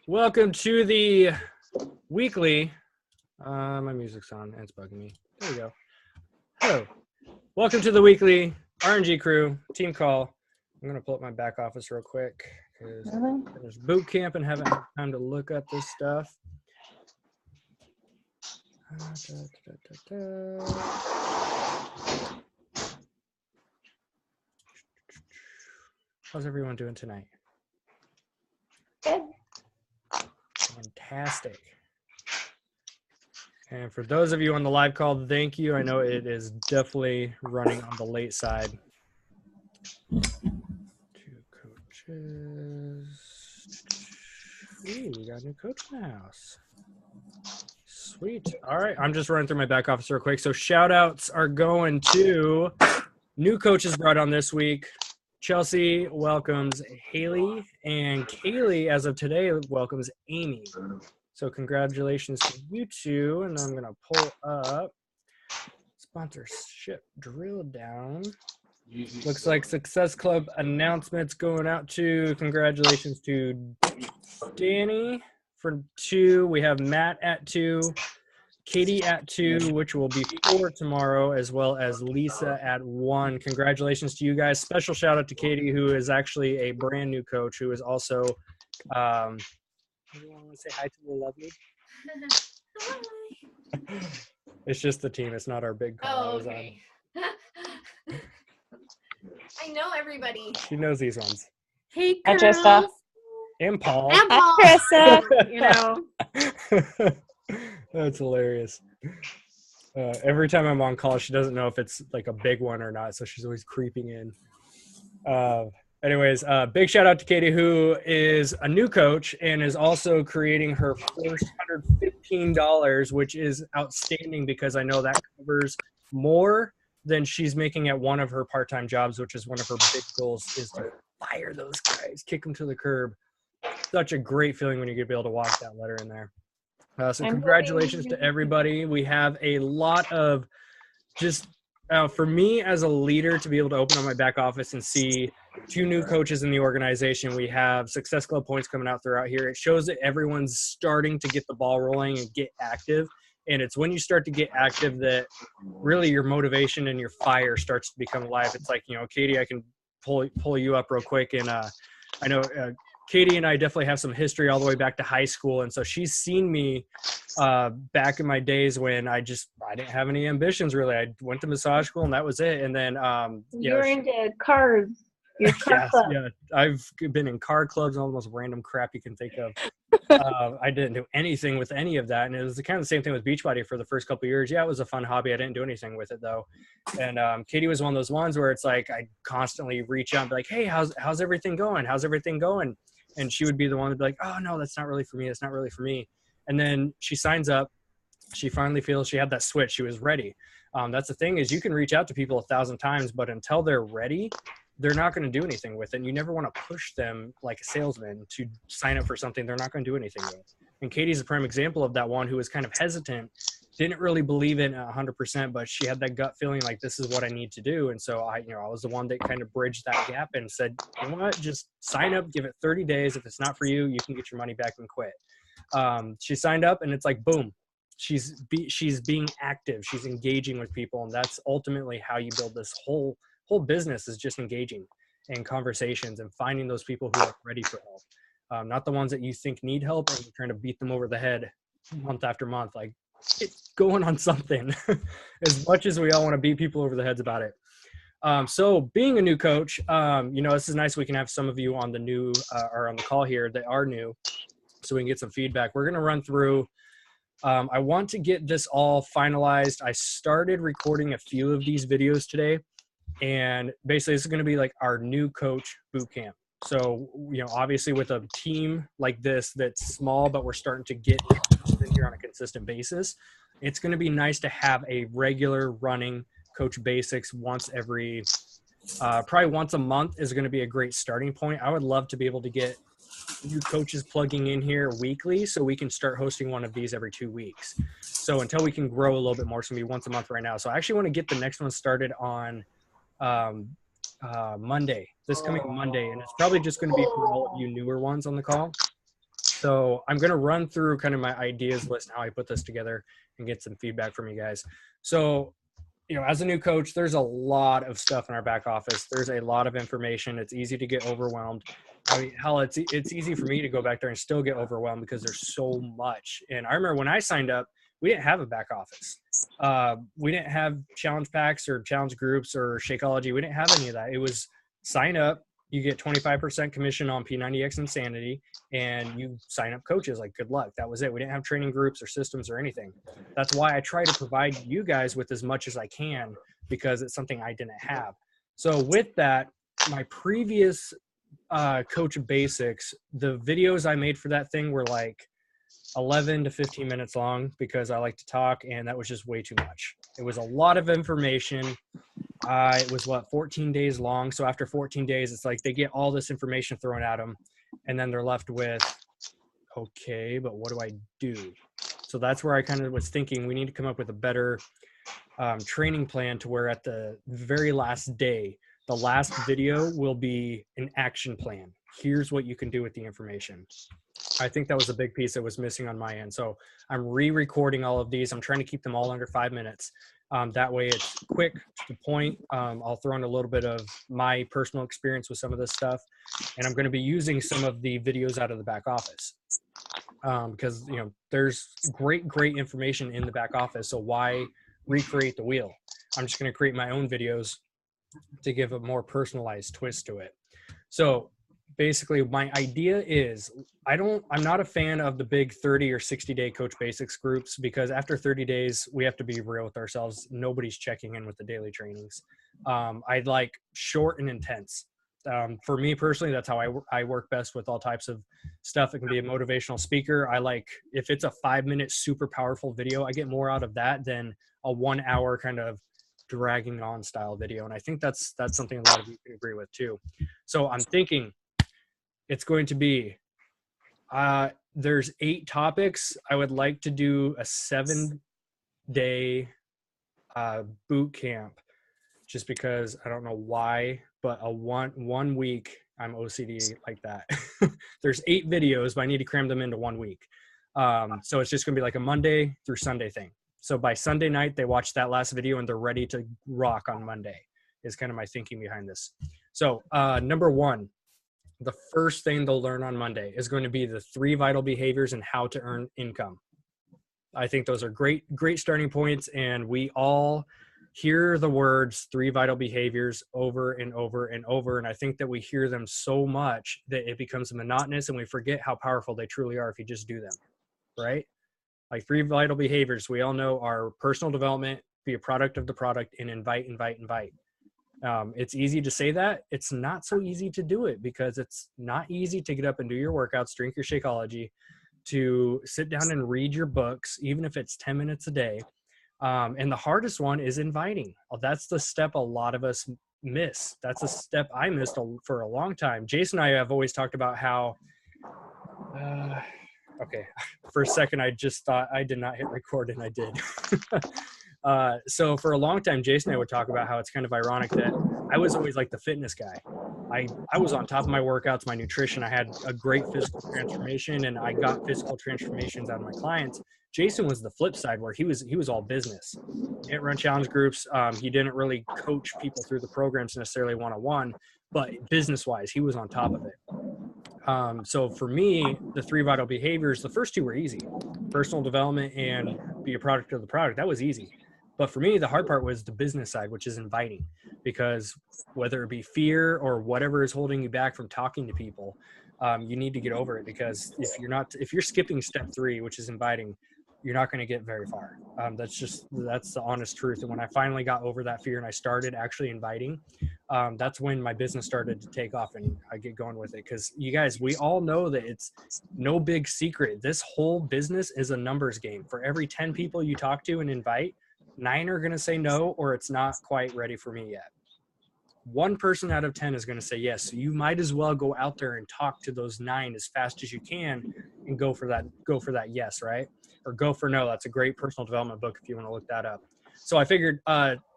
Welcome to the weekly. My music's on and it's bugging me. There we go. Hello. Welcome to the weekly RNG crew team call. I'm gonna pull up my back office real quick because there's boot camp and haven't had time to look at this stuff. How's everyone doing tonight? Good. Fantastic. And for those of you on the live call, thank you. I know it is definitely running on the late side. Two coaches. Ooh, we got a new coach in the house. Sweet. All right. I'm just running through my back office real quick. So shout outs are going to new coaches brought on this week. Chelsea welcomes Haley, and Kaylee, as of today, welcomes Amy. So congratulations to you two. And I'm going to pull up sponsorship drill down. Looks like Success Club announcements going out to congratulations to Danny for 2. We have Matt at 2. Katie at 2, which will be 4 tomorrow, as well as Lisa at 1. Congratulations to you guys. Special shout out to Katie, who is actually a brand new coach, who is also, you want to say hi to the lovely? It's just the team. It's not our big call. Oh, okay. I know everybody. She knows these ones. Hey, Hi, girls. Trista. And Paul. And Paul. Hi, Trista. You know. That's hilarious. Every time I'm on call, she doesn't know if it's like a big one or not, so she's always creeping in. Anyways, big shout out to Katie, who is a new coach and is also creating her first $115, which is outstanding because I know that covers more than she's making at one of her part-time jobs, which is one of her big goals, is to fire those guys, kick them to the curb. Such a great feeling when you get to be able to walk that letter in there. So congratulations to everybody. We have a lot of just for me as a leader to be able to open up my back office and see 2 new coaches in the organization. We have Success Club points coming out throughout here. It shows that everyone's starting to get the ball rolling and get active. And it's when you start to get active that really your motivation and your fire starts to become alive. It's like, Katie, I can pull you up real quick. And I know Katie and I definitely have some history all the way back to high school. And so she's seen me back in my days when I didn't have any ambitions really. I went to massage school and that was it. And then, you were into cars. Your car club. Yeah, I've been in car clubs and all the most random crap you can think of. I didn't do anything with any of that. And it was kind of the same thing with Beachbody for the first couple of years. Yeah, it was a fun hobby. I didn't do anything with it though. And Katie was one of those ones where it's like, I constantly reach out and be like, hey, how's everything going? How's everything going? And she would be the one to be like, oh no, that's not really for me. That's not really for me. And then she signs up. She finally feels she had that switch. She was ready. That's the thing is you can reach out to people 1,000 times, but until they're ready, they're not going to do anything with it. And you never want to push them like a salesman to sign up for something they're not going to do anything with. And Katie's a prime example of that one who was kind of hesitant, didn't really believe in 100%, but she had that gut feeling like this is what I need to do. And so I was the one that kind of bridged that gap and said, you know what, just sign up, give it 30 days. If it's not for you, you can get your money back and quit. She signed up and it's like, boom, she's being active. She's engaging with people. And that's ultimately how you build this whole business, is just engaging in conversations and finding those people who are ready for help. Not the ones that you think need help and you're trying to beat them over the head month after month. Like, it's going on something. As much as we all want to beat people over the heads about it. So being a new coach, this is nice. We can have some of you on the new or on the call here that are new, so we can get some feedback. We're going to run through. I want to get this all finalized. I started recording a few of these videos today, and basically this is going to be like our new coach boot camp. So, obviously with a team like this that's small, but we're starting to get in here on a consistent basis, it's going to be nice to have a regular running Coach Basics once every, probably once a month is going to be a great starting point. I would love to be able to get new coaches plugging in here weekly so we can start hosting one of these every 2 weeks. So until we can grow a little bit more, it's going to be once a month right now. So I actually want to get the next one started on Monday, this coming Monday. And it's probably just going to be for all of you newer ones on the call. So I'm going to run through kind of my ideas list and how I put this together and get some feedback from you guys. So, as a new coach, there's a lot of stuff in our back office. There's a lot of information. It's easy to get overwhelmed. I mean, hell, it's easy for me to go back there and still get overwhelmed because there's so much. And I remember when I signed up, we didn't have a back office. We didn't have challenge packs or challenge groups or Shakeology. We didn't have any of that. It was sign up, you get 25% commission on P90X Insanity, and you sign up coaches. Like, good luck. That was it. We didn't have training groups or systems or anything. That's why I try to provide you guys with as much as I can, because it's something I didn't have. So with that, my previous Coach Basics, the videos I made for that thing were like 11 to 15 minutes long because I like to talk, and that was just way too much. It was a lot of information. It was 14 days long. So after 14 days, it's like they get all this information thrown at them, and then they're left with, okay, but what do I do? So that's where I kind of was thinking we need to come up with a better training plan to where at the very last day, the last video will be an action plan. Here's what you can do with the information. I think that was a big piece that was missing on my end. So I'm re-recording all of these. I'm trying to keep them all under 5 minutes. That way it's quick, to the point. I'll throw in a little bit of my personal experience with some of this stuff. And I'm going to be using some of the videos out of the back office. Because, there's great information in the back office. So why recreate the wheel? I'm just going to create my own videos to give a more personalized twist to it. So basically my idea is I'm not a fan of the big 30 or 60 day Coach Basics groups, because after 30 days, we have to be real with ourselves. Nobody's checking in with the daily trainings. I'd like short and intense. For me personally, that's how I work best with all types of stuff. It can be a motivational speaker. I like, if it's a 5-minute super powerful video, I get more out of that than a 1 hour kind of dragging on style video. And I think that's something a lot of you can agree with too. So I'm thinking it's going to be, there's 8 topics. I would like to do a 7-day boot camp, just because I don't know why, but a one week, I'm OCD like that. There's 8 videos, but I need to cram them into 1 week. So it's just gonna be like a Monday through Sunday thing. So by Sunday night, they watch that last video and they're ready to rock on Monday, is kind of my thinking behind this. So number 1, the first thing they'll learn on Monday is going to be the 3 vital behaviors and how to earn income. I think those are great starting points. And we all hear the words 3 vital behaviors over and over and over. And I think that we hear them so much that it becomes monotonous and we forget how powerful they truly are if you just do them, right? Like 3 vital behaviors we all know are personal development, be a product of the product, and invite. It's easy to say that. It's not so easy to do it, because it's not easy to get up and do your workouts, drink your Shakeology, to sit down and read your books, even if it's 10 minutes a day. And the hardest one is inviting. That's the step a lot of us miss. That's a step I missed for a long time. Jason and I have always talked about how, okay, for a second, I just thought I did not hit record, and I did. So for a long time, Jason and I would talk about how it's kind of ironic that I was always like the fitness guy. I was on top of my workouts, my nutrition. I had a great physical transformation, and I got physical transformations out of my clients. Jason was the flip side, where he was all business. He didn't run challenge groups. He didn't really coach people through the programs necessarily one-on-one, but business-wise, he was on top of it. So for me, the 3 vital behaviors, the first 2 were easy. Personal development and be a product of the product. That was easy. But for me, the hard part was the business side, which is inviting, because whether it be fear or whatever is holding you back from talking to people, you need to get over it, because if you're skipping step 3, which is inviting, you're not going to get very far. That's the honest truth. And when I finally got over that fear and I started actually inviting, that's when my business started to take off and I get going with it. Because you guys, we all know that it's no big secret. This whole business is a numbers game. For every 10 people you talk to and invite, 9 are going to say no, or it's not quite ready for me yet. 1 person out of 10 is going to say yes. So you might as well go out there and talk to those 9 as fast as you can and go for that yes, right? Or go for no. That's a great personal development book if you want to look that up. So I figured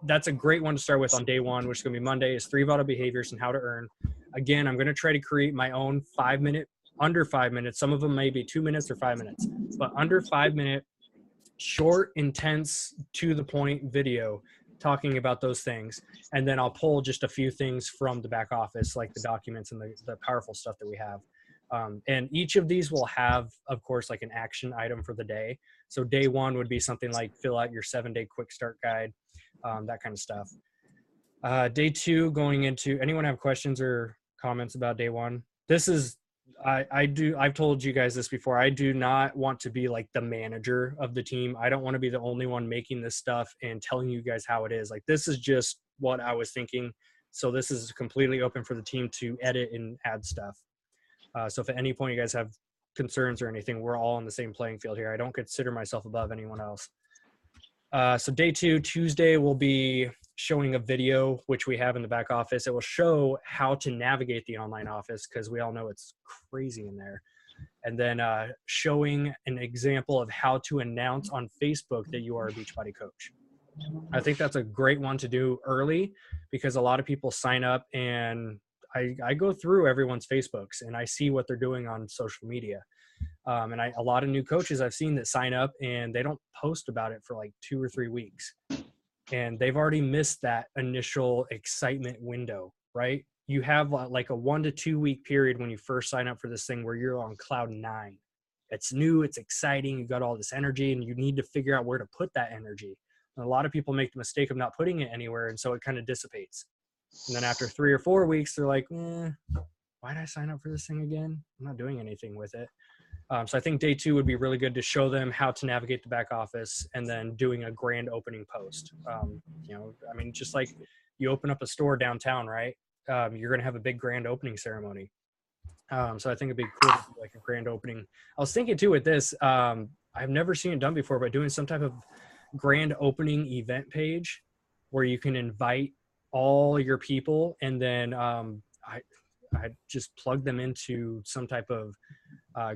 that's a great one to start with on day 1, which is going to be Monday, is 3 vital behaviors and how to earn. Again, I'm going to try to create my own 5-minute under 5 minutes. Some of them may be 2 minutes or 5 minutes, but under 5 minute, short, intense, to the point video talking about those things. And then I'll pull just a few things from the back office, like the documents and the powerful stuff that we have. And each of these will have, of course, like an action item for the day. So day one would be something like fill out your 7-day quick start guide, that kind of stuff. Day two, going into, anyone have questions or comments about day one? This is, I've told you guys this before. I do not want to be like the manager of the team. I don't want to be the only one making this stuff and telling you guys how it is. Like, this is just what I was thinking. So this is completely open for the team to edit and add stuff. So if at any point you guys have concerns or anything, we're all on the same playing field here. I don't consider myself above anyone else. So day two, Tuesday, will be showing a video, which we have in the back office. It will show how to navigate the online office, because we all know it's crazy in there. And then showing an example of how to announce on Facebook that you are a Beachbody coach. I think that's a great one to do early, because a lot of people sign up, and I go through everyone's Facebooks and I see what they're doing on social media. And a lot of new coaches I've seen that sign up and they don't post about it for like 2 or 3 weeks. And they've already missed that initial excitement window, right? You have like a 1 to 2 week period when you first sign up for this thing where you're on cloud 9. It's new, it's exciting, you've got all this energy, and you need to figure out where to put that energy. And a lot of people make the mistake of not putting it anywhere, and so it kind of dissipates. And then after 3 or 4 weeks, they're like, why did I sign up for this thing again? I'm not doing anything with it. So I think day two would be really good to show them how to navigate the back office, and then doing a grand opening post. I mean, just like you open up a store downtown, right? You're going to have a big grand opening ceremony. So I think it'd be cool to do like a grand opening. I was thinking too with this, I've never seen it done before, but doing some type of grand opening event page where you can invite all your people, and then I just plug them into some type of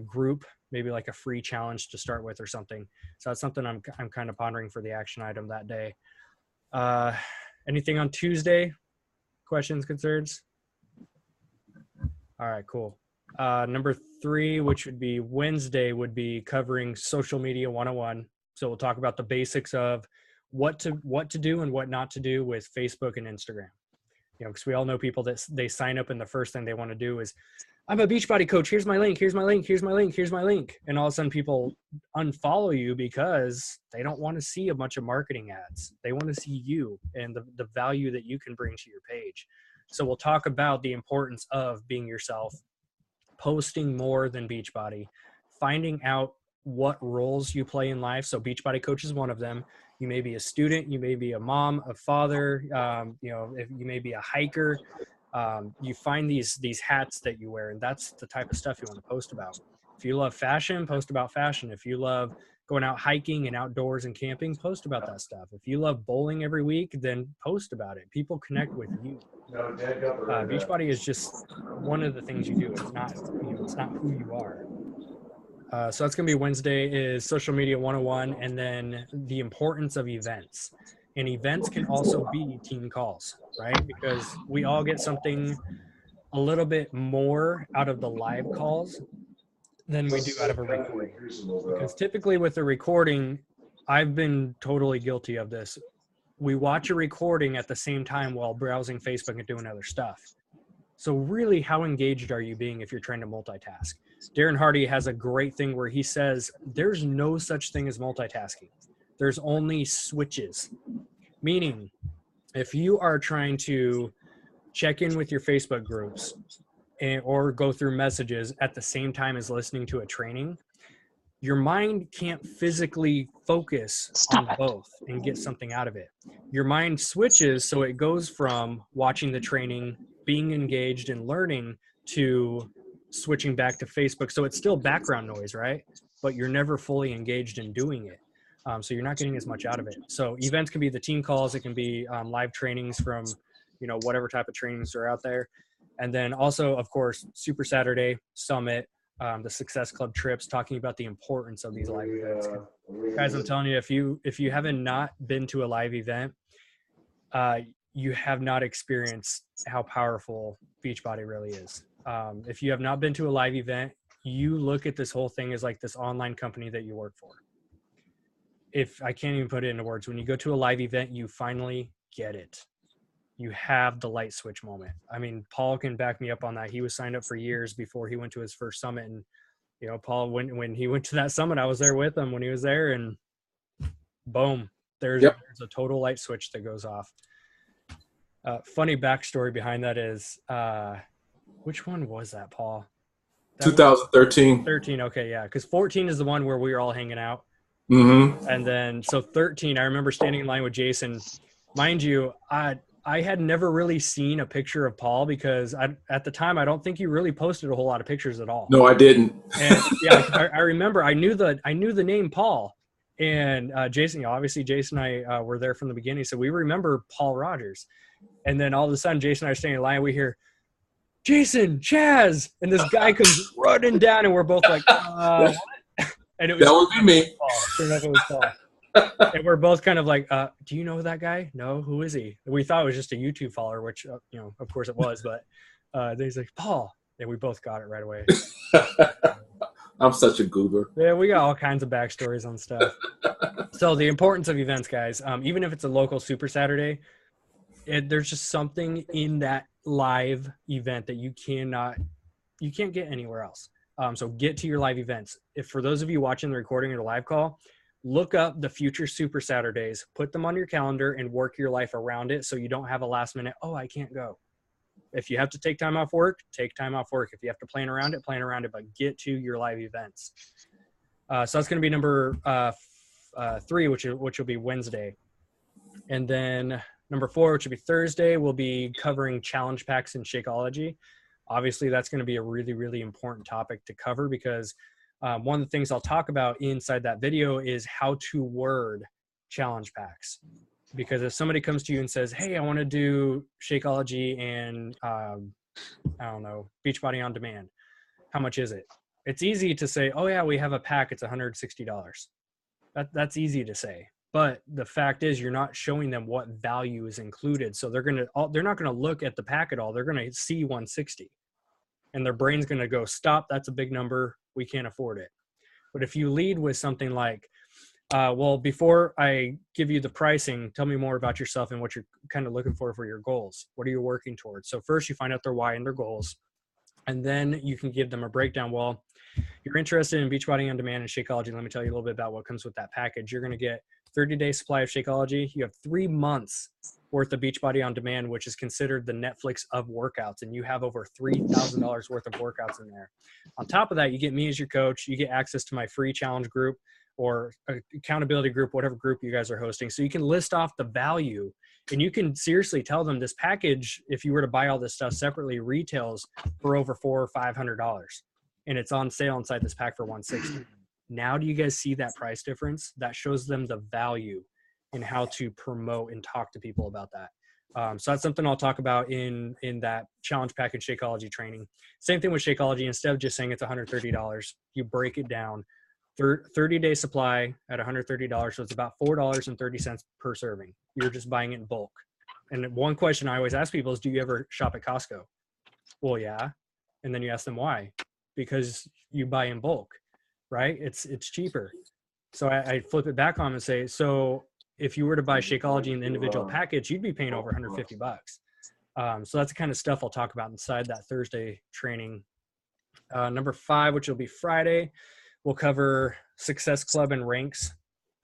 group, maybe like a free challenge to start with or something. So that's something I'm kind of pondering for the action item that day. Anything on Tuesday? Questions, concerns? All right, cool. Number 3, which would be Wednesday, would be covering social media 101. So we'll talk about the basics of what to do and what not to do with Facebook and Instagram. Because we all know people that they sign up and the first thing they want to do is, I'm a Beachbody coach. Here's my link. Here's my link. Here's my link. Here's my link. And all of a sudden people unfollow you because they don't want to see a bunch of marketing ads. They want to see you and the value that you can bring to your page. So we'll talk about the importance of being yourself, posting more than Beachbody, finding out what roles you play in life. So Beachbody coach is one of them. You may be a student, you may be a mom, a father, if you may be a hiker. You find these hats that you wear, and that's the type of stuff you want to post about. If you love fashion, post about fashion. If you love going out hiking and outdoors and camping, post about that stuff. If you love bowling every week, then post about it. People connect with you. Beachbody is just one of the things you do. It's not who you are. So that's going to be Wednesday, is social media 101, and then the importance of events. And events can also be team calls, right? Because we all get something a little bit more out of the live calls than we do out of a recording. Because typically with a recording, I've been totally guilty of this. We watch a recording at the same time while browsing Facebook and doing other stuff. So really, how engaged are you being if you're trying to multitask? Darren Hardy has a great thing where he says, there's no such thing as multitasking. There's only switches. Meaning, if you are trying to check in with your Facebook groups or go through messages at the same time as listening to a training, your mind can't physically focus on both and get something out of it. Your mind switches, so it goes from watching the training, being engaged and learning, to switching back to Facebook. So it's still background noise, right? But you're never fully engaged in doing it. So you're not getting as much out of it. So events can be the team calls. It can be live trainings from, whatever type of trainings are out there. And then also, of course, Super Saturday Summit, the Success Club trips, talking about the importance of these live events. Guys, I'm telling you, if you haven't not been to a live event, you have not experienced how powerful Beachbody really is. If you have not been to a live event, you look at this whole thing as like this online company that you work for. If I can't even put it into words, when you go to a live event, you finally get it. You have the light switch moment. I mean, Paul can back me up on that. He was signed up for years before he went to his first summit. And, you know, Paul, when he went to that summit, I was there with him when he was there, and boom, there's a total light switch that goes off. Funny backstory behind that is, which one was that, Paul? That 2013. 13, okay, yeah. Because 14 is the one where we were all hanging out. Mm-hmm. And then, so 13, I remember standing in line with Jason. Mind you, I had never really seen a picture of Paul because at the time, I don't think you really posted a whole lot of pictures at all. No, I didn't. And yeah, I remember I knew the name Paul, and Jason, you know, obviously Jason and I were there from the beginning. So we remember Paul Rogers. And then all of a sudden, Jason and I are standing in line. We hear, Jason, Chaz. And this guy comes running down, and we're both like, what? And it was, that would be me. Paul. Sure enough, it was Paul. And we're both kind of like, do you know that guy? No, who is he? We thought it was just a YouTube follower, which, you know, of course it was. But then he's like, Paul. And we both got it right away. I'm such a goober. Yeah, we got all kinds of backstories on stuff. So the importance of events, guys, even if it's a local Super Saturday, there's just something in that live event that you can't get anywhere else. So get to your live events. If for those of you watching the recording or the live call, look up the future Super Saturdays, put them on your calendar, and work your life around it so you don't have a last minute, oh, I can't go. If you have to take time off work, take time off work. If you have to plan around it, but get to your live events. So that's going to be number 3, which will be Wednesday. And then number 4, which will be Thursday, we'll be covering challenge packs and Shakeology. Obviously, that's going to be a really, really important topic to cover because one of the things I'll talk about inside that video is how to word challenge packs. Because if somebody comes to you and says, hey, I want to do Shakeology and, I don't know, Beachbody on Demand, how much is it? It's easy to say, oh, yeah, we have a pack. It's $160. That's easy to say. But the fact is you're not showing them what value is included. So they're not going to look at the pack at all. They're going to see 160. And their brain's going to go, stop, that's a big number. We can't afford it. But if you lead with something like, well, before I give you the pricing, tell me more about yourself and what you're kind of looking for your goals. What are you working towards? So first you find out their why and their goals. And then you can give them a breakdown. Well, you're interested in Beachbody on Demand and Shakeology. Let me tell you a little bit about what comes with that package. You're going to get 30-day supply of Shakeology. You have 3 months worth of Beachbody on Demand, which is considered the Netflix of workouts. And you have over $3,000 worth of workouts in there. On top of that, you get me as your coach. You get access to my free challenge group or accountability group, whatever group you guys are hosting. So you can list off the value and you can seriously tell them this package, if you were to buy all this stuff separately, retails for over $400 or $500. And it's on sale inside this pack for $160. Now, do you guys see that price difference? That shows them the value in how to promote and talk to people about that. So that's something I'll talk about in that challenge package Shakeology training. Same thing with Shakeology. Instead of just saying it's $130, you break it down. 30-day supply at $130. So it's about $4.30 per serving. You're just buying it in bulk. And one question I always ask people is, do you ever shop at Costco? Well, yeah. And then you ask them why. Because you buy in bulk, right? It's cheaper. So I flip it back on and say, so if you were to buy Shakeology in the individual package, you'd be paying over $150. So that's the kind of stuff I'll talk about inside that Thursday training. Number 5, which will be Friday, we'll cover Success Club and ranks.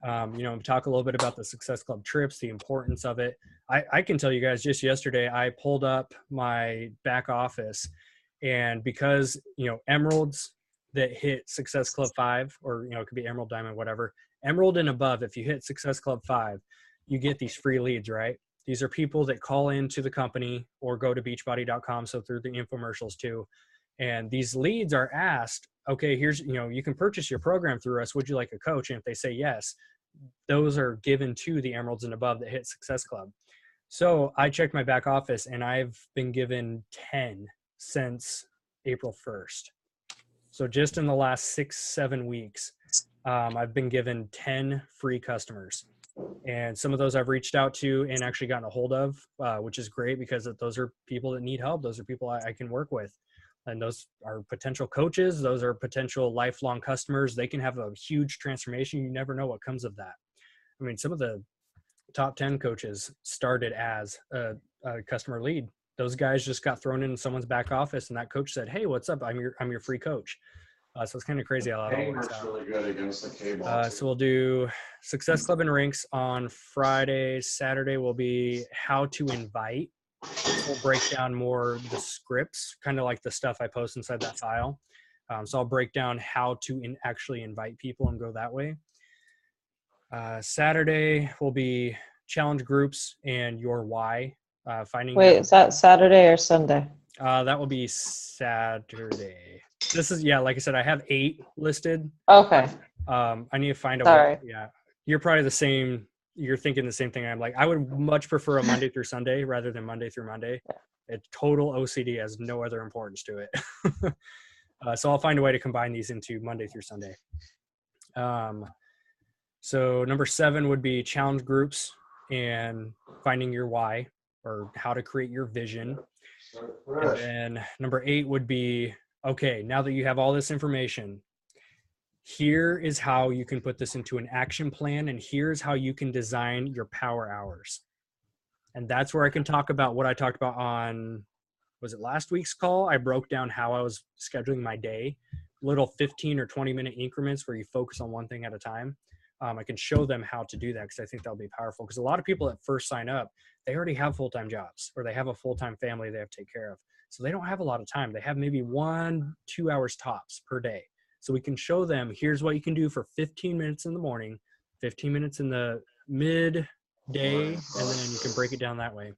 Talk a little bit about the Success Club trips, the importance of it. I can tell you guys, just yesterday, I pulled up my back office, and because, Emeralds that hit Success Club 5, or, it could be Emerald, Diamond, whatever, Emerald and above, if you hit Success Club 5, you get these free leads, right? These are people that call into the company or go to beachbody.com. So through the infomercials too. And these leads are asked, okay, here's, you can purchase your program through us. Would you like a coach? And if they say yes, those are given to the Emeralds and above that hit Success Club. So I checked my back office and I've been given 10 since April 1st. So just in the last 6-7 weeks, I've been given 10 free customers. And some of those I've reached out to and actually gotten a hold of, which is great because those are people that need help. Those are people I can work with. And those are potential coaches. Those are potential lifelong customers. They can have a huge transformation. You never know what comes of that. I mean, some of the top 10 coaches started as a customer lead. Those guys just got thrown in someone's back office, and that coach said, "Hey, what's up? I'm your free coach." So it's kind of crazy how that all works out. Really good against the cable. So we'll do Success Club and Rinks on Friday. Saturday will be how to invite. We'll break down more the scripts, kind of like the stuff I post inside that file. So I'll break down how to actually invite people and go that way. Saturday will be challenge groups and your why. Finding. Wait, is that Saturday or Sunday? That will be Saturday. This is, yeah, like I said, I have 8 listed. Okay. I need to find a Sorry. way. Yeah. You're probably the same. You're thinking the same thing. I'm like, I would much prefer a Monday through Sunday rather than Monday through Monday. It's total OCD has no other importance to it. So I'll find a way to combine these into Monday through Sunday. So number 7 would be challenge groups and finding your why, or how to create your vision. And then number 8 would be, okay, now that you have all this information, here is how you can put this into an action plan, and here's how you can design your power hours. And that's where I can talk about what I talked about on, was it last week's call? I broke down how I was scheduling my day, little 15 or 20 minute increments where you focus on one thing at a time. I can show them how to do that, because I think that'll be powerful. Because a lot of people that first sign up, they already have full-time jobs, or they have a full-time family they have to take care of. So they don't have a lot of time. They have maybe 1-2 hours tops per day. So we can show them, here's what you can do for 15 minutes in the morning, 15 minutes in the midday, and then you can break it down that way.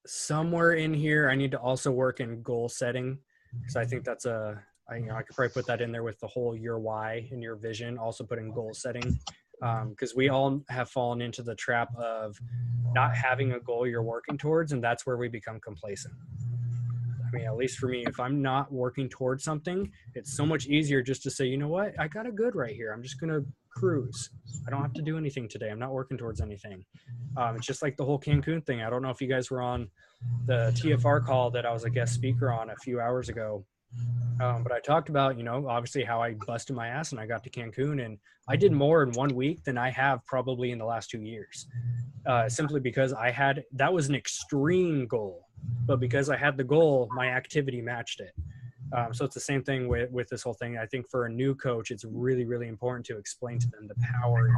Somewhere in here, I need to also work in goal setting, because I think that's I could probably put that in there with the whole your why and your vision, also put in goal setting, because we all have fallen into the trap of not having a goal you're working towards, and that's where we become complacent. I mean, at least for me, if I'm not working towards something, it's so much easier just to say, you know what, I got a good right here. I'm just going to cruise. I don't have to do anything today. I'm not working towards anything. It's just like the whole Cancun thing. I don't know if you guys were on the TFR call that I was a guest speaker on a few hours ago. But I talked about, obviously how I busted my ass and I got to Cancun, and I did more in 1 week than I have probably in the last 2 years, simply because that was an extreme goal, but because I had the goal, my activity matched it. So it's the same thing with this whole thing. I think for a new coach, it's really, really important to explain to them the power. A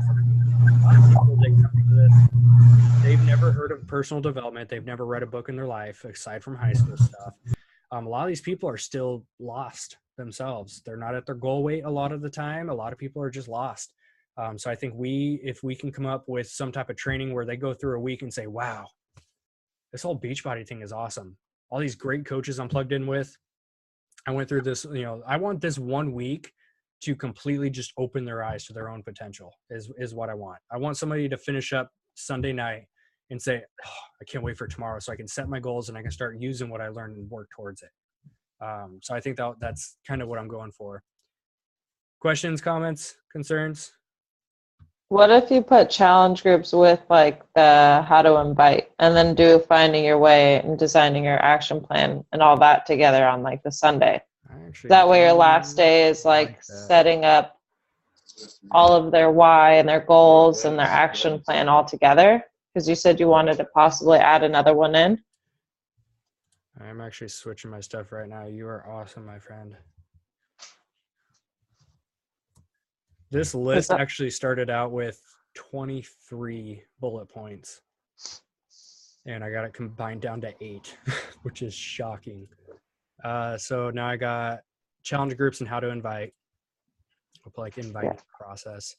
lot of people, they come to this, they've never heard of personal development. They've never read a book in their life, aside from high school stuff. A lot of these people are still lost themselves. They're not at their goal weight a lot of the time. A lot of people are just lost. So I think if we can come up with some type of training where they go through a week and say, wow, this whole Beachbody thing is awesome. All these great coaches I'm plugged in with, I went through this, I want this 1 week to completely just open their eyes to their own potential is what I want. I want somebody to finish up Sunday night and say, oh, I can't wait for tomorrow, so I can set my goals and I can start using what I learned and work towards it. So I think that's kind of what I'm going for. Questions, comments, concerns? What if you put challenge groups with like the how to invite, and then do finding your way and designing your action plan and all that together on like the Sunday? That way your last day is like setting up all of their why and their goals and their action plan all together. Because you said you wanted to possibly add another one in. I'm actually switching my stuff right now. You are awesome, my friend. This list actually started out with 23 bullet points, and I got it combined down to 8, which is shocking. So now I got challenge groups and how to invite. I'll put like invite process.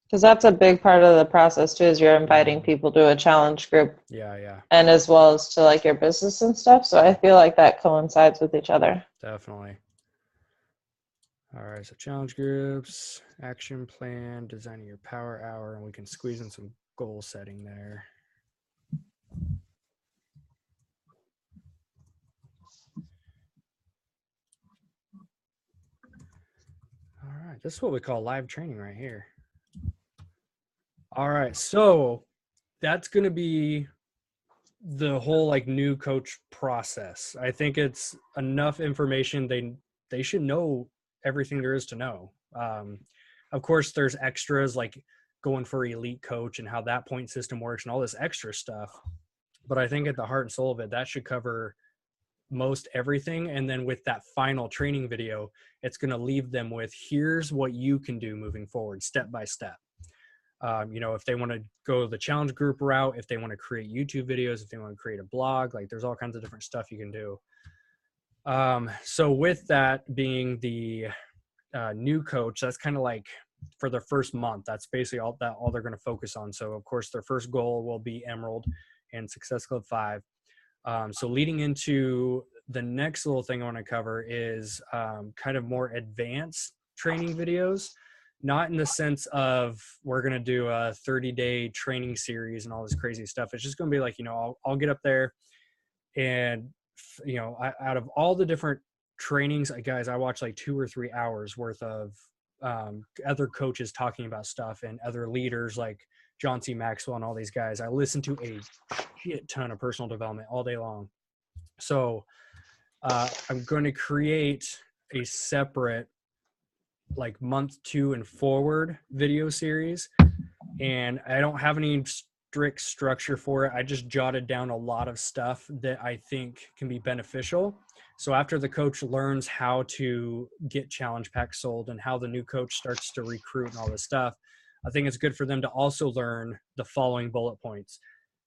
Because that's a big part of the process too, is you're inviting people to a challenge group. Yeah. And as well as to like your business and stuff. So I feel like that coincides with each other. Definitely. All right, so challenge groups, action plan, designing your power hour, and we can squeeze in some goal setting there. All right, this is what we call live training right here. All right, so that's going to be the whole like new coach process. I think it's enough information. They should know everything there is to know. Of course, there's extras like going for elite coach and how that point system works and all this extra stuff. But I think at the heart and soul of it, that should cover most everything. And then with that final training video, it's going to leave them with, here's what you can do moving forward, step by step. If they want to go the challenge group route, if they want to create YouTube videos, if they want to create a blog, like there's all kinds of different stuff you can do. So with that being the new coach, that's kind of like for their first month, that's basically all they're going to focus on. So of course their first goal will be Emerald and Success Club 5. So leading into the next little thing I want to cover is kind of more advanced training videos, not in the sense of we're going to do a 30-day training series and all this crazy stuff. It's just going to be like, I'll get up there and, out of all the different trainings, guys, I watch like 2 or 3 hours worth of other coaches talking about stuff and other leaders like John C. Maxwell and all these guys. I listen to a shit ton of personal development all day long. So I'm going to create a separate like month 2 and forward video series. And I don't have any strict structure for it. I just jotted down a lot of stuff that I think can be beneficial. So after the coach learns how to get challenge packs sold and how the new coach starts to recruit and all this stuff, I think it's good for them to also learn the following bullet points.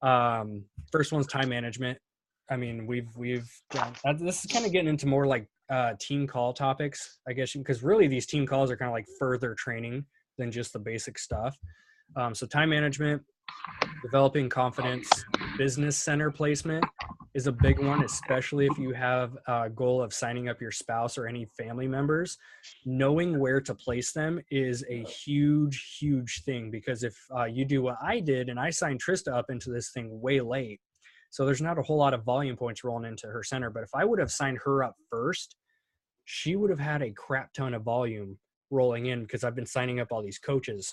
First one's time management. I mean, we've done, this is kind of getting into more like team call topics, I guess, because really these team calls are kind of like further training than just the basic stuff. So time management, developing confidence, business center placement is a big one, especially if you have a goal of signing up your spouse or any family members. Knowing where to place them is a huge, huge thing, because if you do what I did and I signed Trista up into this thing way late, so there's not a whole lot of volume points rolling into her center, but if I would have signed her up first, she would have had a crap ton of volume rolling in, because I've been signing up all these coaches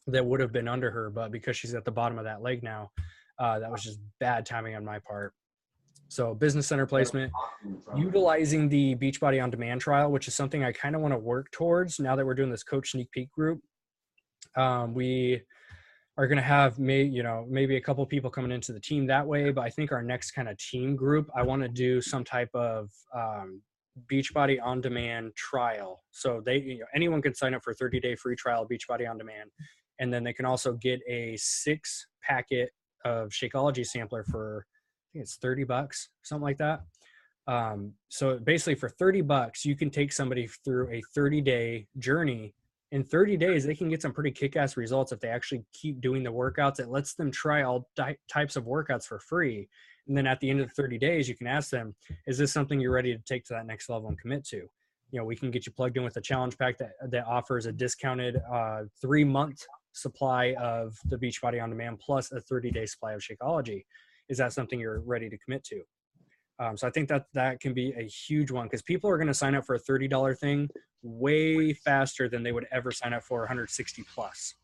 that would have been under her, but because she's at the bottom of that leg now, that was just bad timing on my part. So business center placement, utilizing the Beachbody on Demand trial, which is something I kind of want to work towards now that we're doing this coach sneak peek group. We are going to have maybe a couple people coming into the team that way, but I think our next kind of team group, I want to do some type of Beachbody on Demand trial. So anyone can sign up for a 30-day free trial of Beachbody on Demand, and then they can also get a 6-packet of Shakeology sampler for, I think it's $30, something like that. So basically for $30, you can take somebody through a 30-day journey. In 30 days, they can get some pretty kick-ass results if they actually keep doing the workouts. It lets them try all types of workouts for free. And then at the end of the 30 days, you can ask them, is this something you're ready to take to that next level and commit to? We can get you plugged in with a challenge pack that offers a discounted 3-month supply of the Beachbody on Demand plus a 30-day supply of Shakeology. Is that something you're ready to commit to? So I think that can be a huge one, because people are going to sign up for a $30 thing way faster than they would ever sign up for 160 plus.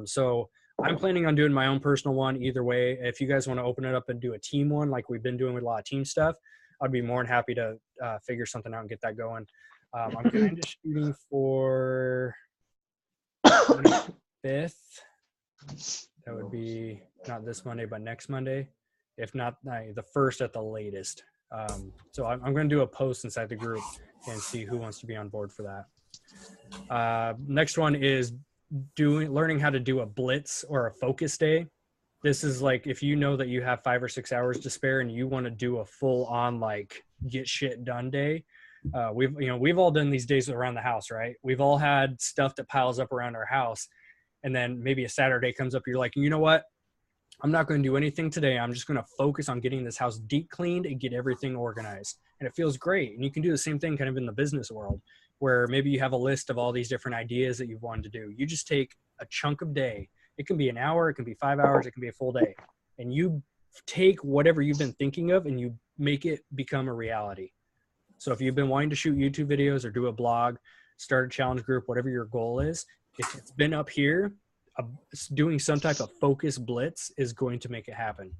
So I'm planning on doing my own personal one either way. If you guys want to open it up and do a team one, like we've been doing with a lot of team stuff, I'd be more than happy to figure something out and get that going. I'm kind of shooting for 5th. That would be not this Monday, but next Monday. If not the 1st at the latest. So I'm going to do a post inside the group and see who wants to be on board for that. Next one is learning how to do a blitz or a focus day. This is like, if you know that you have 5 or 6 hours to spare and you want to do a full on like get shit done day. We've all done these days around the house, right? We've all had stuff that piles up around our house, and then maybe a Saturday comes up. You're like, you know what? I'm not going to do anything today. I'm just going to focus on getting this house deep cleaned and get everything organized. And it feels great. And you can do the same thing kind of in the business world, where maybe you have a list of all these different ideas that you've wanted to do. You just take a chunk of day. It can be an hour. It can be 5 hours. It can be a full day. And you take whatever you've been thinking of and you make it become a reality. So if you've been wanting to shoot YouTube videos or do a blog, start a challenge group, whatever your goal is, if it's been up here, doing some type of focus blitz is going to make it happen.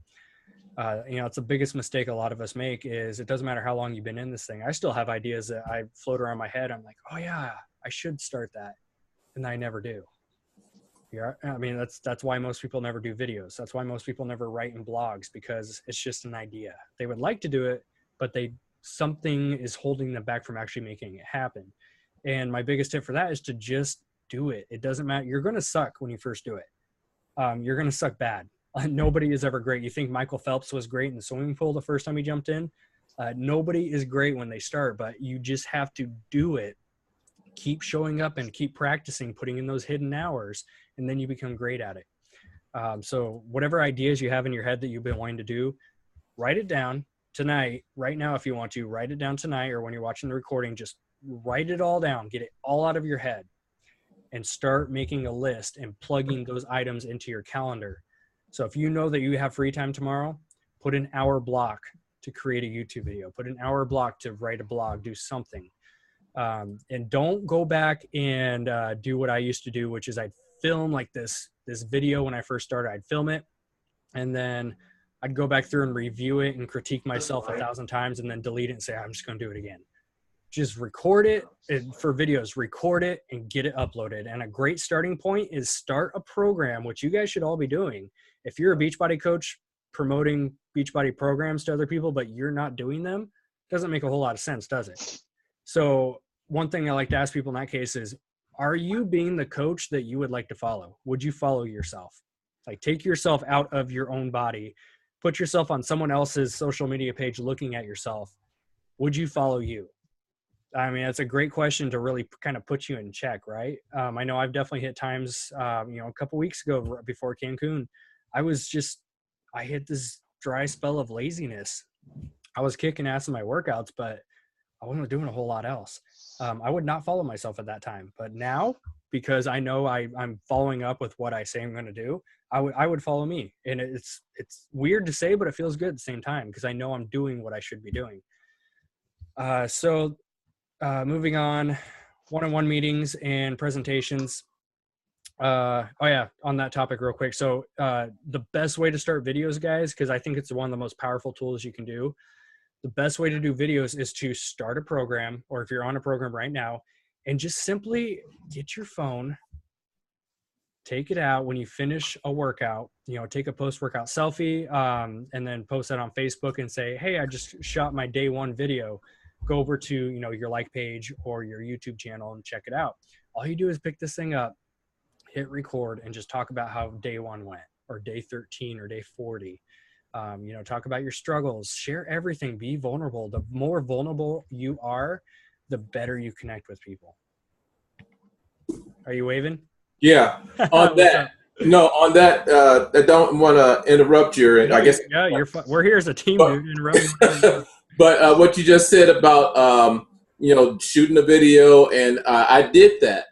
It's the biggest mistake a lot of us make is it doesn't matter how long you've been in this thing. I still have ideas that I float around my head. I'm like, oh yeah, I should start that. And I never do. Yeah. I mean, that's why most people never do videos. That's why most people never write in blogs, because it's just an idea. They would like to do it, but something is holding them back from actually making it happen. And my biggest tip for that is to just do it. It doesn't matter. You're going to suck when you first do it. You're going to suck bad. Nobody is ever great. You think Michael Phelps was great in the swimming pool the first time he jumped in? Nobody is great when they start, but you just have to do it. Keep showing up and keep practicing, putting in those hidden hours, and then you become great at it. So whatever ideas you have in your head that you've been wanting to do, write it down tonight, right now. If you want to write it down tonight, or when you're watching the recording, just write it all down, get it all out of your head, and start making a list and plugging those items into your calendar. So if you know that you have free time tomorrow, put an hour block to create a YouTube video, put an hour block to write a blog, do something. And don't go back and do what I used to do, which is I'd film like this video when I first started. I'd film it, and then I'd go back through and review it and critique myself 1,000 times, and then delete it and say, I'm just going to do it again. Just record it. For videos, record it and get it uploaded. And a great starting point is start a program, which you guys should all be doing. If you're a Beachbody coach promoting Beachbody programs to other people, but you're not doing them, it doesn't make a whole lot of sense, does it? So one thing I like to ask people in that case is, are you being the coach that you would like to follow? Would you follow yourself? Like, take yourself out of your own body, put yourself on someone else's social media page looking at yourself. Would you follow you? I mean, that's a great question to really kind of put you in check, right? I know I've definitely hit times, a couple weeks ago before Cancun, I hit this dry spell of laziness. I was kicking ass in my workouts, but I wasn't doing a whole lot else. I would not follow myself at that time, but now, because I know I'm following up with what I say I'm going to do, I would follow me. And it's weird to say, but it feels good at the same time, because I know I'm doing what I should be doing. So moving on, one-on-one meetings and presentations. On that topic real quick. So the best way to start videos, guys, because I think it's one of the most powerful tools you can do. The best way to do videos is to start a program, or if you're on a program right now, and just simply get your phone, take it out when you finish a workout, take a post-workout selfie, and then post that on Facebook and say, hey, I just shot my day one video. Go over to, your like page or your YouTube channel and check it out. All you do is pick this thing up, hit record, and just talk about how day one went, or day 13 or day 40. Talk about your struggles, share everything, be vulnerable. The more vulnerable you are, the better you connect with people. Are you waving? Yeah. On that, I don't want to interrupt you. No, I guess. Yeah, you're fine. We're here as a team, dude. But what you just said about, shooting a video, and I did that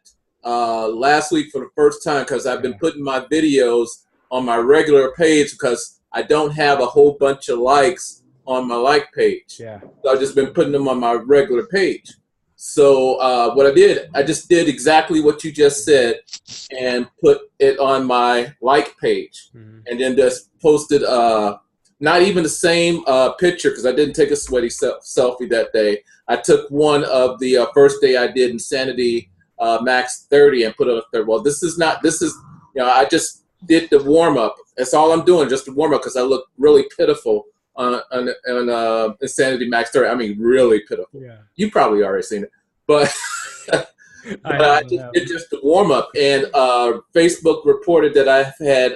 last week for the first time, because I've been putting my videos on my regular page because I don't have a whole bunch of likes on my like page. Yeah. So I've just been putting them on my regular page. So what I did, I just did exactly what you just said and put it on my like page, and then just posted not even the same picture, because I didn't take a sweaty selfie that day. I took one of the first day I did Insanity Max 30 and put it up there. Well, I just did the warm up. That's all I'm doing, just the warm up, because I look really pitiful on Insanity Max 30. I mean, really pitiful. Yeah. You probably already seen it, but I just did just the warm up, and Facebook reported that I've had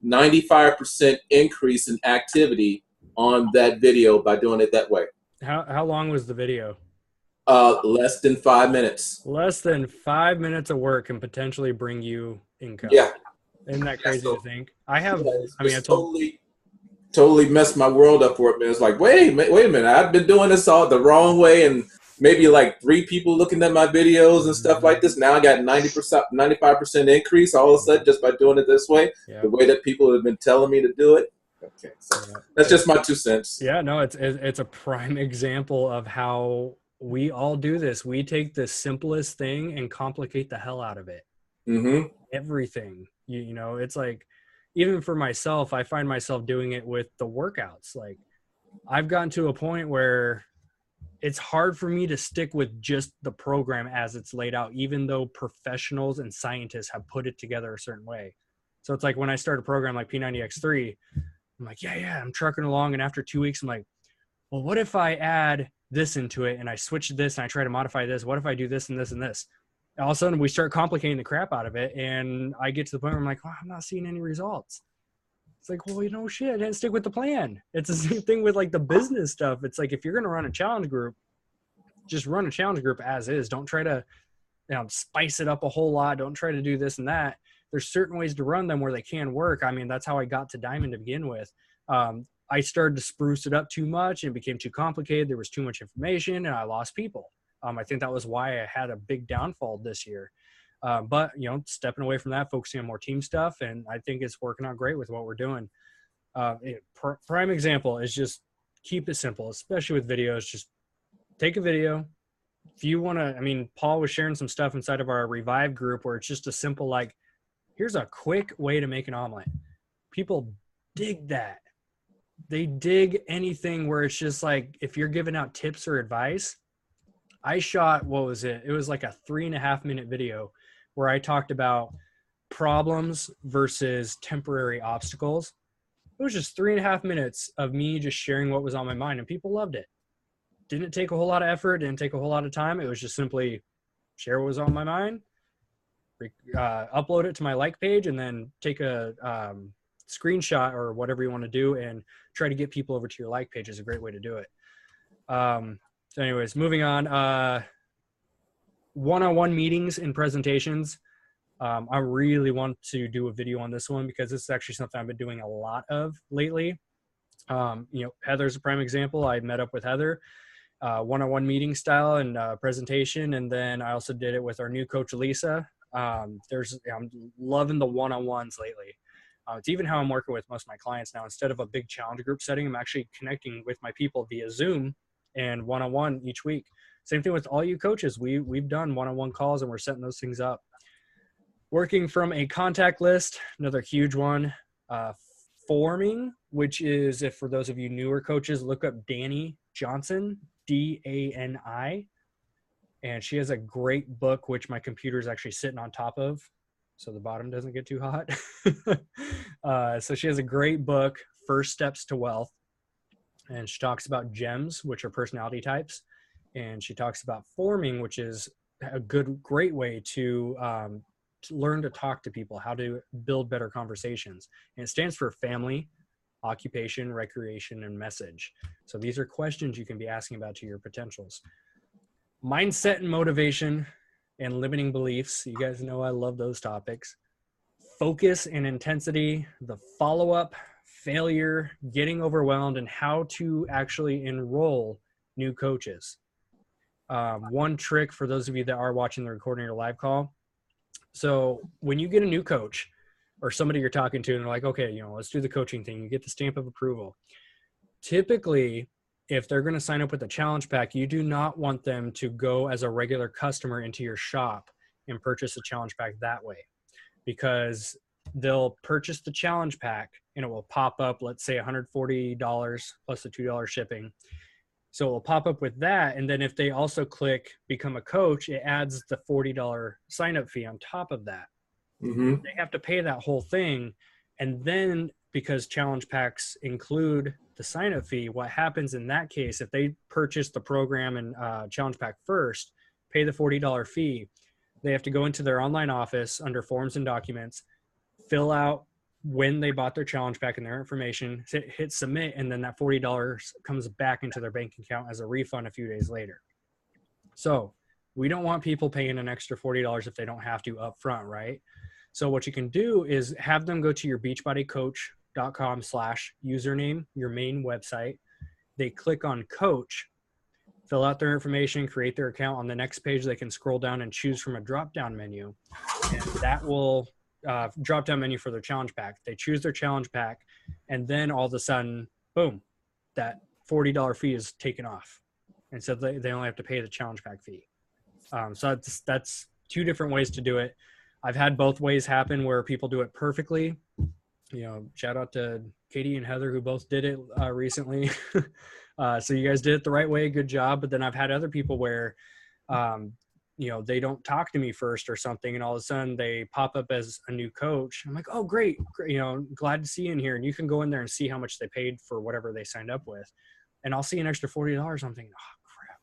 95% increase in activity on that video by doing it that way. How long was the video? Less than 5 minutes. Less than 5 minutes of work can potentially bring you income. Yeah. Isn't that crazy to think? I totally messed my world up for it, man. It's like, wait a minute. I've been doing this all the wrong way, and maybe like 3 people looking at my videos and stuff like this. Now I got 95% increase all of a sudden just by doing it this way, the way that people have been telling me to do it. Okay, so that's just my 2 cents. Yeah, no, it's a prime example of how we all do this. We take the simplest thing and complicate the hell out of it. Mm-hmm. Everything, it's like, even for myself, I find myself doing it with the workouts. Like I've gotten to a point where it's hard for me to stick with just the program as it's laid out, even though professionals and scientists have put it together a certain way. So it's like when I start a program like P90X3, I'm like, yeah, I'm trucking along. And after 2 weeks, I'm like, well, what if I add this into it and I switch this and I try to modify this? What if I do this and this and this? And all of a sudden we start complicating the crap out of it. And I get to the point where I'm like, I'm not seeing any results. It's like, well, shit, I didn't stick with the plan. It's the same thing with like the business stuff. It's like, if you're going to run a challenge group, just run a challenge group as is. Don't try to spice it up a whole lot. Don't try to do this and that. There's certain ways to run them where they can work. I mean, that's how I got to Diamond to begin with. I started to spruce it up too much and it became too complicated. There was too much information and I lost people. I think that was why I had a big downfall this year. But, stepping away from that, focusing on more team stuff. And I think it's working out great with what we're doing. Prime example is just keep it simple, especially with videos. Just take a video. If you want to, Paul was sharing some stuff inside of our Revive group where it's just a simple, like, here's a quick way to make an omelet. People dig that. They dig anything where it's just like, if you're giving out tips or advice. I shot, what was it? It was like a 3.5 minute video where I talked about problems versus temporary obstacles. It was just 3.5 minutes of me just sharing what was on my mind and people loved it. Didn't take a whole lot of effort, didn't take a whole lot of time. It was just simply share what was on my mind, upload it to my like page, and then take a screenshot or whatever you want to do and try to get people over to your like page is a great way to do it. So anyways, moving on, one-on-one meetings and presentations. I really want to do a video on this one because this is actually something I've been doing a lot of lately. Heather's a prime example. I met up with Heather, one-on-one meeting style and presentation. And then I also did it with our new coach, Lisa. I'm loving the one-on-ones lately. It's even how I'm working with most of my clients now. Instead of a big challenge group setting, I'm actually connecting with my people via Zoom and one-on-one each week. Same thing with all you coaches. We've done one-on-one calls and we're setting those things up. Working from a contact list, another huge one. Forming, which is, if for those of you newer coaches, look up Dani Johnson, Dani. And she has a great book, which my computer is actually sitting on top of, so the bottom doesn't get too hot. So she has a great book, First Steps to Wealth. And she talks about GEMS, which are personality types. And she talks about forming, which is a great way to learn to talk to people, how to build better conversations. And it stands for family, occupation, recreation, and message. So these are questions you can be asking about to your potentials. Mindset and motivation and limiting beliefs. You guys know I love those topics. Focus and intensity, the follow-up, failure, getting overwhelmed, and how to actually enroll new coaches. One trick for those of you that are watching the recording or live call. So when you get a new coach or somebody you're talking to and they're like, okay, let's do the coaching thing, you get the stamp of approval. Typically, if they're going to sign up with a challenge pack, you do not want them to go as a regular customer into your shop and purchase a challenge pack that way, because they'll purchase the challenge pack and it will pop up, let's say $140 plus the $2 shipping. So it will pop up with that. And then if they also click become a coach, it adds the $40 sign up fee on top of that. Mm-hmm. They have to pay that whole thing. And then because challenge packs include the sign up fee, what happens in that case, if they purchase the program and challenge pack first, pay the $40 fee, they have to go into their online office under forms and documents, fill out when they bought their challenge pack and their information, hit submit, and then that $40 comes back into their bank account as a refund a few days later. So we don't want people paying an extra $40 if they don't have to up front, right? So what you can do is have them go to your beachbodycoach.com/username, your main website. They click on coach, fill out their information, create their account. On the next page, they can scroll down and choose from a drop-down menu, and that will drop-down menu for their challenge pack. They choose their challenge pack, and then all of a sudden, boom, that $40 fee is taken off. And so they only have to pay the challenge pack fee. So that's two different ways to do it. I've had both ways happen where people do it perfectly. shout out to Katie and Heather, who both did it recently. So you guys did it the right way. Good job. But then I've had other people where, they don't talk to me first or something, and all of a sudden they pop up as a new coach. I'm like, oh, great. Glad to see you in here. And you can go in there and see how much they paid for whatever they signed up with. And I'll see an extra $40. I'm thinking, oh, crap.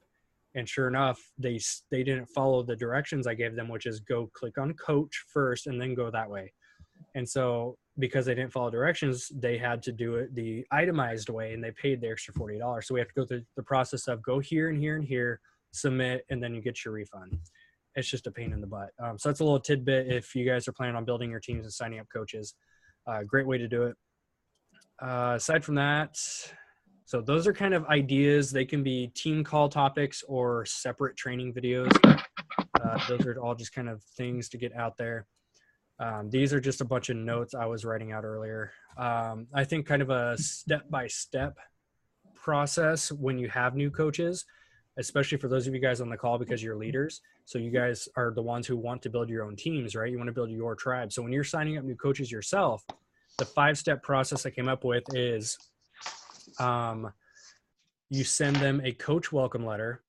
And sure enough, they didn't follow the directions I gave them, which is go click on coach first and then go that way. And so because they didn't follow directions, they had to do it the itemized way, and they paid the extra $40. So we have to go through the process of go here and here and here, submit, and then you get your refund. It's just a pain in the butt. So that's a little tidbit if you guys are planning on building your teams and signing up coaches. Great way to do it. Aside from that, so those are kind of ideas. They can be team call topics or separate training videos. Those are all just kind of things to get out there. These are just a bunch of notes I was writing out earlier. I think kind of a step-by-step process when you have new coaches, especially for those of you guys on the call because you're leaders. So you guys are the ones who want to build your own teams, right? You want to build your tribe. So when you're signing up new coaches yourself, the 5-step process I came up with is you send them a coach welcome letter.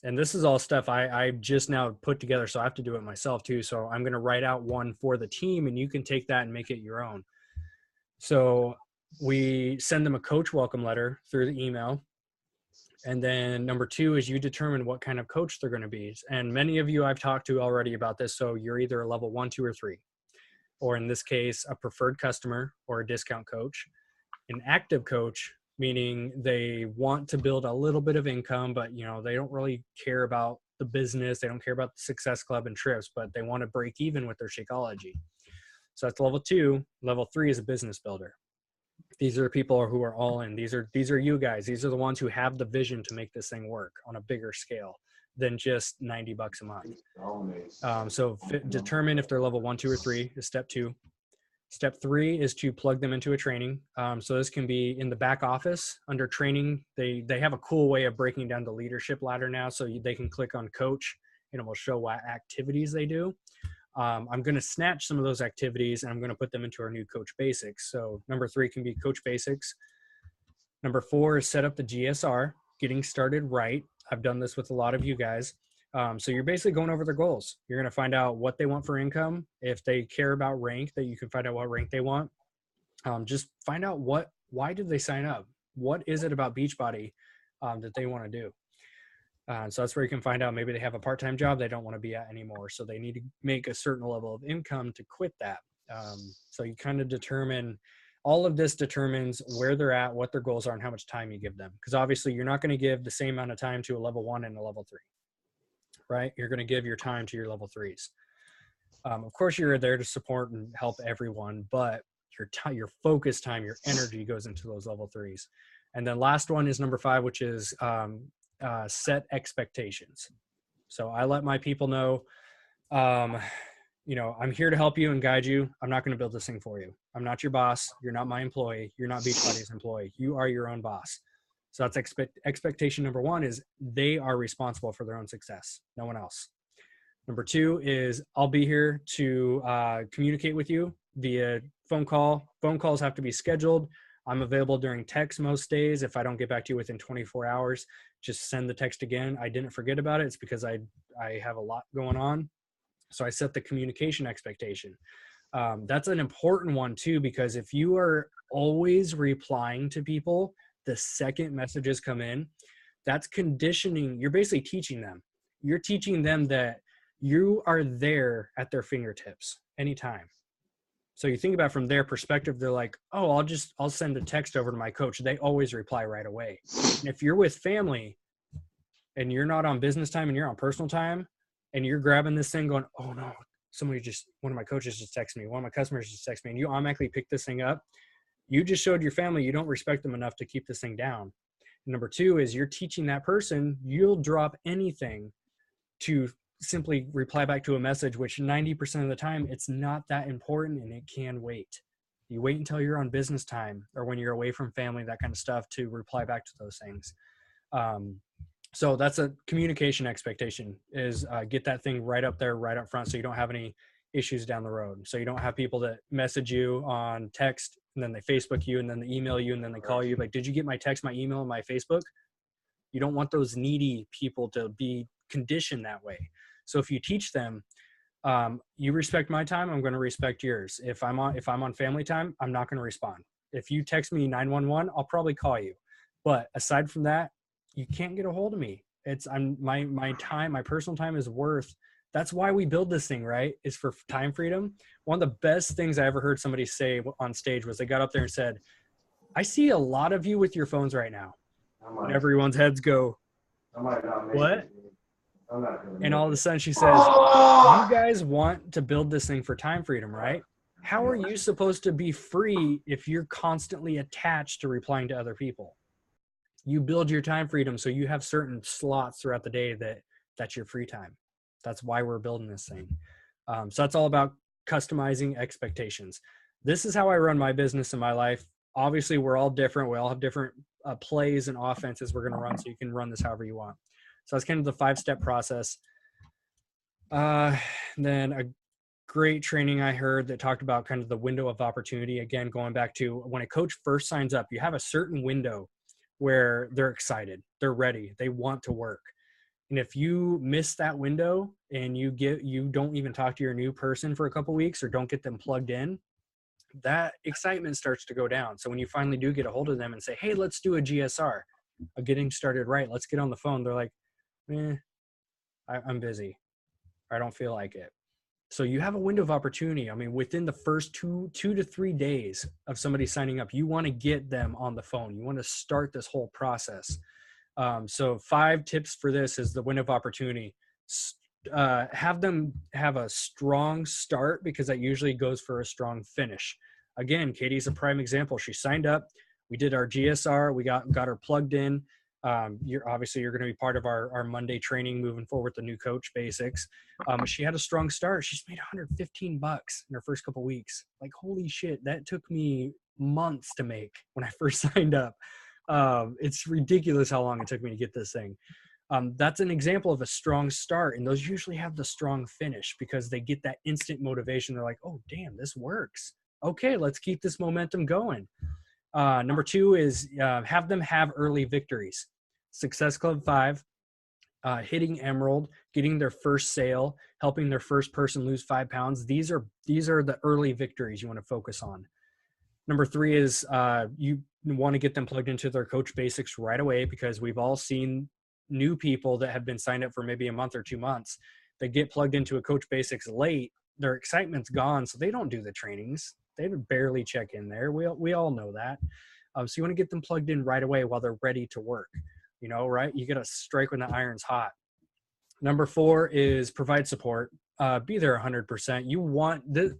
And this is all stuff I just now put together, so I have to do it myself too. So I'm going to write out one for the team, and you can take that and make it your own. So we send them a coach welcome letter through the email. And then number 2 is you determine what kind of coach they're going to be. And many of you I've talked to already about this. So you're either a level 1, 2, or 3, or in this case, a preferred customer or a discount coach. An active coach, meaning they want to build a little bit of income, but they don't really care about the business. They don't care about the Success Club and trips, but they want to break even with their Shakeology. So that's level 2. Level 3 is a business builder. These are people who are all in. These are you guys. These are the ones who have the vision to make this thing work on a bigger scale than just $90 a month. So determine if they're level 1, 2, or 3 is step 2. Step 3 is to plug them into a training. So this can be in the back office under training. They have a cool way of breaking down the leadership ladder now. So they can click on coach and it will show what activities they do. I'm going to snatch some of those activities and I'm going to put them into our new coach basics. So number 3 can be coach basics. Number 4 is set up the GSR, getting started right. I've done this with a lot of you guys. So you're basically going over their goals. You're going to find out what they want for income. If they care about rank, that you can find out what rank they want. Just find out why did they sign up? What is it about Beachbody that they want to do? So that's where you can find out maybe they have a part-time job they don't want to be at anymore. So they need to make a certain level of income to quit that. So you kind of determine, all of this determines where they're at, what their goals are, and how much time you give them. Because obviously you're not going to give the same amount of time to a level 1 and a level 3. Right? You're going to give your time to your level 3s. Of course, you're there to support and help everyone, but your focus time, your energy goes into those level 3s. And then last one is number 5, which is set expectations. So I let my people know, I'm here to help you and guide you. I'm not going to build this thing for you. I'm not your boss. You're not my employee. You're not Beachbody's employee. You are your own boss. So that's expectation number 1 is they are responsible for their own success, no one else. Number 2 is I'll be here to communicate with you via phone call. Phone calls have to be scheduled. I'm available during text most days. If I don't get back to you within 24 hours, just send the text again. I didn't forget about it. It's because I have a lot going on. So I set the communication expectation. That's an important one too, because if you are always replying to people the second messages come in, that's conditioning. You're basically teaching them. You're teaching them that you are there at their fingertips anytime. So you think about it from their perspective, they're like, oh, I'll send a text over to my coach. They always reply right away. And if you're with family and you're not on business time and you're on personal time and you're grabbing this thing going, oh no, one of my coaches just texted me, one of my customers just texted me, and you automatically pick this thing up, you just showed your family you don't respect them enough to keep this thing down. And number 2 is you're teaching that person you'll drop anything to simply reply back to a message, which 90% of the time it's not that important and it can wait. You wait until you're on business time or when you're away from family, that kind of stuff, to reply back to those things. So that's a communication expectation, is get that thing right up there, right up front, so you don't have any issues down the road. So you don't have people that message you on text and then they Facebook you and then they email you and then they call you like, did you get my text, my email, and my Facebook? You don't want those needy people to be conditioned that way. So if you teach them, you respect my time, I'm going to respect yours. If I'm on family time, I'm not going to respond. If you text me 911, I'll probably call you. But aside from that, you can't get a hold of me. My time, my personal time is worth. That's why we build this thing, right? Is for time freedom. One of the best things I ever heard somebody say on stage was they got up there and said, I see a lot of you with your phones right now. And everyone's heads go, what? And all of a sudden she says, you guys want to build this thing for time freedom, right? How are you supposed to be free if you're constantly attached to replying to other people? You build your time freedom so you have certain slots throughout the day that's your free time. That's why we're building this thing. So that's all about customizing expectations. This is how I run my business in my life. Obviously, we're all different. We all have different plays and offenses we're going to run, so you can run this however you want. So that's kind of the 5-step process. Then a great training I heard that talked about kind of the window of opportunity. Again, going back to when a coach first signs up, you have a certain window where they're excited, they're ready, they want to work. And if you miss that window and you don't even talk to your new person for a couple weeks or don't get them plugged in, that excitement starts to go down. So when you finally do get a hold of them and say, hey, let's do a GSR, a getting started right, let's get on the phone, they're like, I'm busy. I don't feel like it. So you have a window of opportunity. I mean, within the first two to 3 days of somebody signing up, you want to get them on the phone. You want to start this whole process. So 5 tips for this is the window of opportunity. Have them have a strong start because that usually goes for a strong finish. Again, Katie's a prime example. She signed up. We did our GSR. We got her plugged in. You're going to be part of our Monday training moving forward, the new coach basics. She had a strong start. She's made $115 in her first couple weeks. Like, holy shit, that took me months to make when I first signed up. It's ridiculous how long it took me to get this thing. That's an example of a strong start, and those usually have the strong finish because they get that instant motivation. They're like, oh, damn, this works. Okay, let's keep this momentum going. Number 2 is have them have early victories. Success Club 5, hitting Emerald, getting their first sale, helping their first person lose 5 pounds. These are the early victories you want to focus on. Number 3 is you want to get them plugged into their coach basics right away because we've all seen new people that have been signed up for maybe a month or 2 months. They get plugged into a coach basics late. Their excitement's gone, so they don't do the trainings. They barely check in there. We all know that. So you want to get them plugged in right away while they're ready to work. Right? You got to strike when the iron's hot. Number 4 is provide support. Be there 100%. You want this.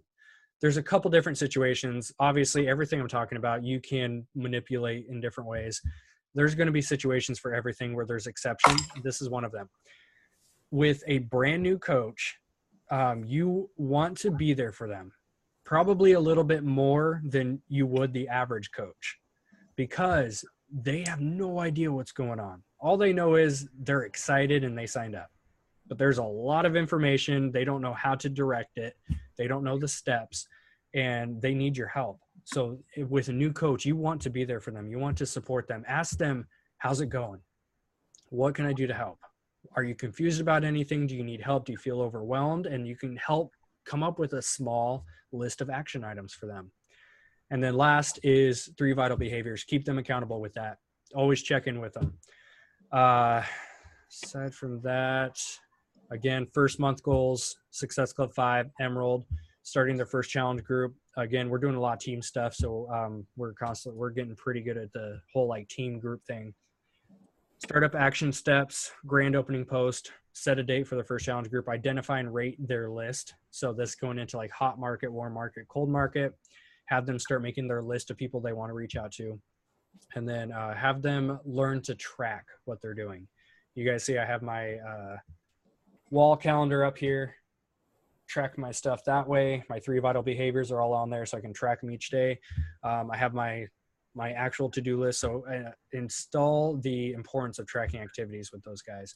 There's a couple different situations. Obviously, everything I'm talking about, you can manipulate in different ways. There's going to be situations for everything where there's exceptions. This is one of them. With a brand new coach, you want to be there for them. Probably a little bit more than you would the average coach because they have no idea what's going on. All they know is they're excited and they signed up. But there's a lot of information. They don't know how to direct it. They don't know the steps, and they need your help. So with a new coach, you want to be there for them. You want to support them. Ask them, how's it going? What can I do to help? Are you confused about anything? Do you need help? Do you feel overwhelmed? And you can help come up with a small list of action items for them. And then last is 3 vital behaviors. Keep them accountable with that. Always check in with them. Aside from that, again, first month goals, Success Club 5, Emerald, starting their first challenge group. Again, we're doing a lot of team stuff, so we're getting pretty good at the whole team group thing. Startup action steps, grand opening post, set a date for the first challenge group, identify and rate their list. So this going into hot market, warm market, cold market, have them start making their list of people they want to reach out to, and then have them learn to track what they're doing. You guys see I have my wall calendar up here, track my stuff that way. My 3 vital behaviors are all on there so I can track them each day. I have my actual to-do list. So install the importance of tracking activities with those guys.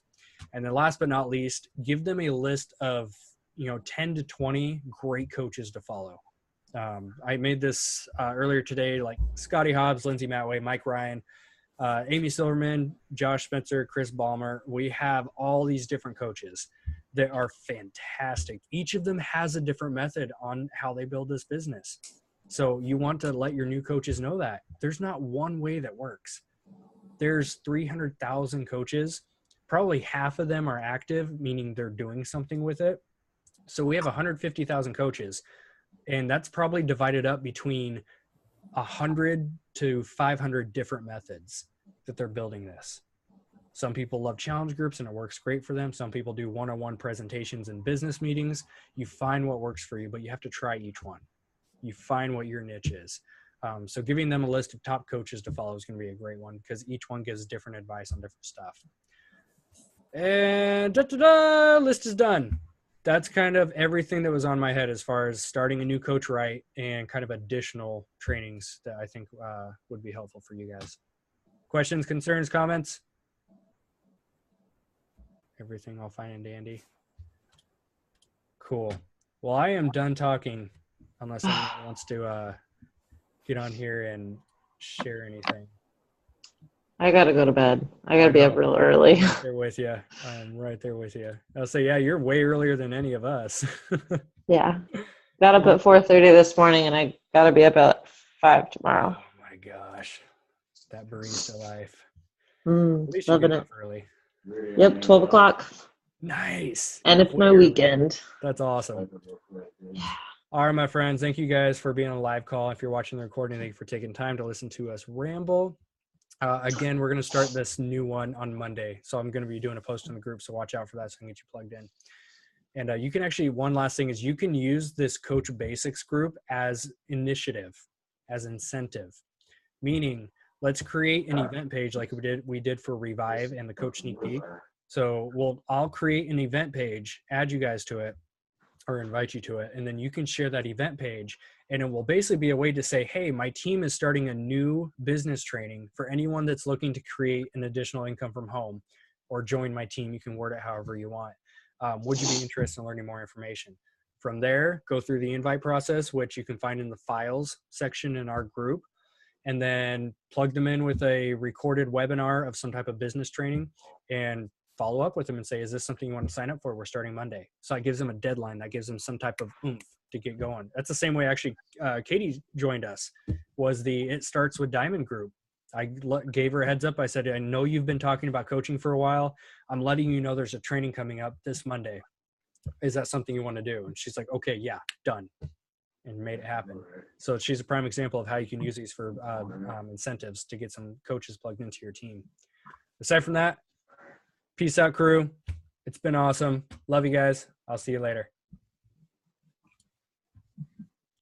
And then last but not least, give them a list of 10 to 20 great coaches to follow. I made this earlier today, like Scotty Hobbs, Lindsay Matway, Mike Ryan, Amy Silverman, Josh Spencer, Chris Ballmer. We have all these different coaches that are fantastic. Each of them has a different method on how they build this business. So you want to let your new coaches know that there's not one way that works. There's 300,000 coaches. Probably half of them are active, meaning they're doing something with it. So we have 150,000 coaches, and that's probably divided up between 100 to 500 different methods that they're building this. Some people love challenge groups and it works great for them. Some people do one-on-one presentations and business meetings. You find what works for you, but you have to try each one. You find what your niche is. So giving them a list of top coaches to follow is going to be a great one because each one gives different advice on different stuff. And list is done. That's kind of everything that was on my head as far as starting a new coach right and kind of additional trainings that I think would be helpful for you guys. Questions, concerns, comments? Everything all fine and dandy. Cool. Well, I am done talking unless anyone wants to get on here and share anything. I gotta go to bed. I gotta be up real early. I'm right there with you. I'm right there with you. I'll say, yeah, you're way earlier than any of us. Yeah. Got up at 4:30 this morning, and I gotta be up at 5 tomorrow. Oh my gosh, that barista life. At least Loving you it. get up early. Yep, 12 o'clock. Nice. And it's my Way early. weekend. That's awesome. All right, my friends, thank you guys for being on a live call. If you're watching the recording, thank you for taking time to listen to us ramble. Again, we're going to start this new one on Monday. So I'm going to be doing a post in the group. So watch out for that so I can get you plugged in. And you can actually, one last thing is you can use this Coach Basics group as initiative, as incentive. Meaning, let's create an event page like we did for Revive and the Coach Sneak Peek. So I'll create an event page, add you guys to it, or invite you to it, and then you can share that event page, and it will basically be a way to say, hey, my team is starting a new business training for anyone that's looking to create an additional income from home or join my team. You can word it however you want. Would you be interested in learning more information? From there, go through the invite process, which you can find in the files section in our group, and then plug them in with a recorded webinar of some type of business training and follow up with them and say, is this something you want to sign up for? We're starting Monday. So it gives them a deadline. That gives them some type of oomph to get going. That's the same way actually Katie joined us, was the It Starts with Diamond group. I gave her a heads up. I said, I know you've been talking about coaching for a while. I'm letting you know there's a training coming up this Monday. Is that something you want to do? And she's like, okay, yeah, done. And made it happen. So she's a prime example of how you can use these for incentives to get some coaches plugged into your team. Aside from that, peace out, crew. It's been awesome. Love you guys. I'll see you later.